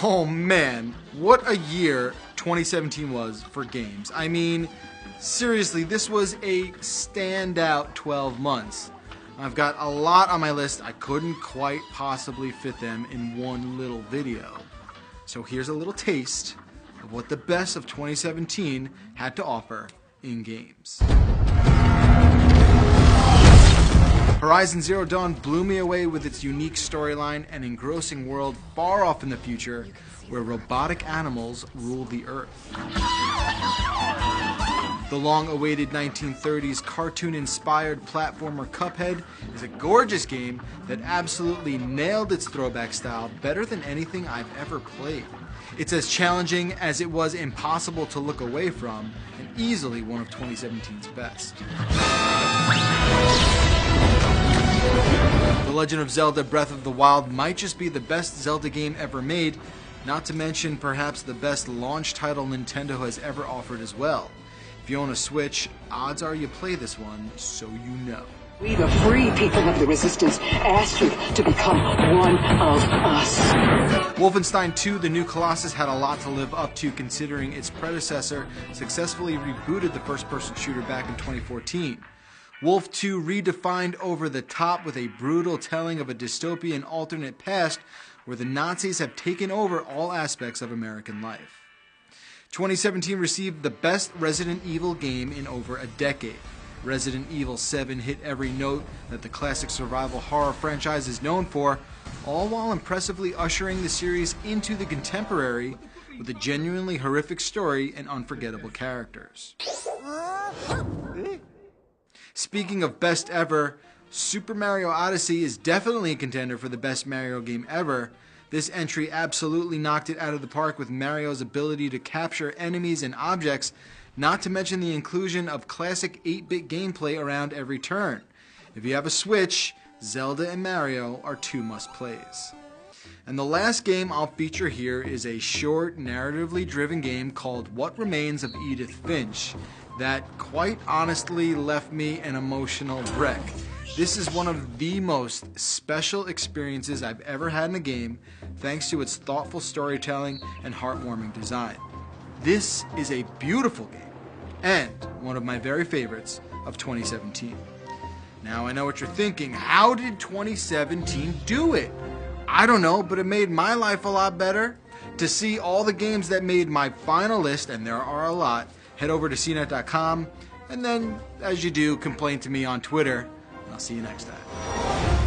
Oh man, what a year 2017 was for games. I mean, seriously, this was a standout 12 months. I've got a lot on my list. I couldn't quite possibly fit them in one little video. So here's a little taste of what the best of 2017 had to offer in games. Horizon Zero Dawn blew me away with its unique storyline and engrossing world far off in the future where robotic animals rule the earth. The long-awaited 1930s cartoon-inspired platformer Cuphead is a gorgeous game that absolutely nailed its throwback style better than anything I've ever played. It's as challenging as it was impossible to look away from, and easily one of 2017's best. The Legend of Zelda Breath of the Wild might just be the best Zelda game ever made, not to mention perhaps the best launch title Nintendo has ever offered as well. If you own a Switch, odds are you play this one, so you know. We, the free people of the Resistance, asked you to become one of us. Wolfenstein 2: The New Colossus had a lot to live up to considering its predecessor successfully rebooted the first-person shooter back in 2014. Wolf 2 redefined over the top with a brutal telling of a dystopian alternate past where the Nazis have taken over all aspects of American life. 2017 received the best Resident Evil game in over a decade. Resident Evil 7 hit every note that the classic survival horror franchise is known for, all while impressively ushering the series into the contemporary with a genuinely horrific story and unforgettable characters. Speaking of best ever, Super Mario Odyssey is definitely a contender for the best Mario game ever. This entry absolutely knocked it out of the park with Mario's ability to capture enemies and objects, not to mention the inclusion of classic 8-bit gameplay around every turn. If you have a Switch, Zelda and Mario are two must-plays. And the last game I'll feature here is a short, narratively driven game called What Remains of Edith Finch that quite honestly left me an emotional wreck. This is one of the most special experiences I've ever had in a game, thanks to its thoughtful storytelling and heartwarming design. This is a beautiful game, and one of my very favorites of 2017. Now I know what you're thinking, how did 2017 do it? I don't know, but it made my life a lot better. To see all the games that made my final list, and there are a lot, head over to cnet.com, and then, as you do, complain to me on Twitter. I'll see you next time.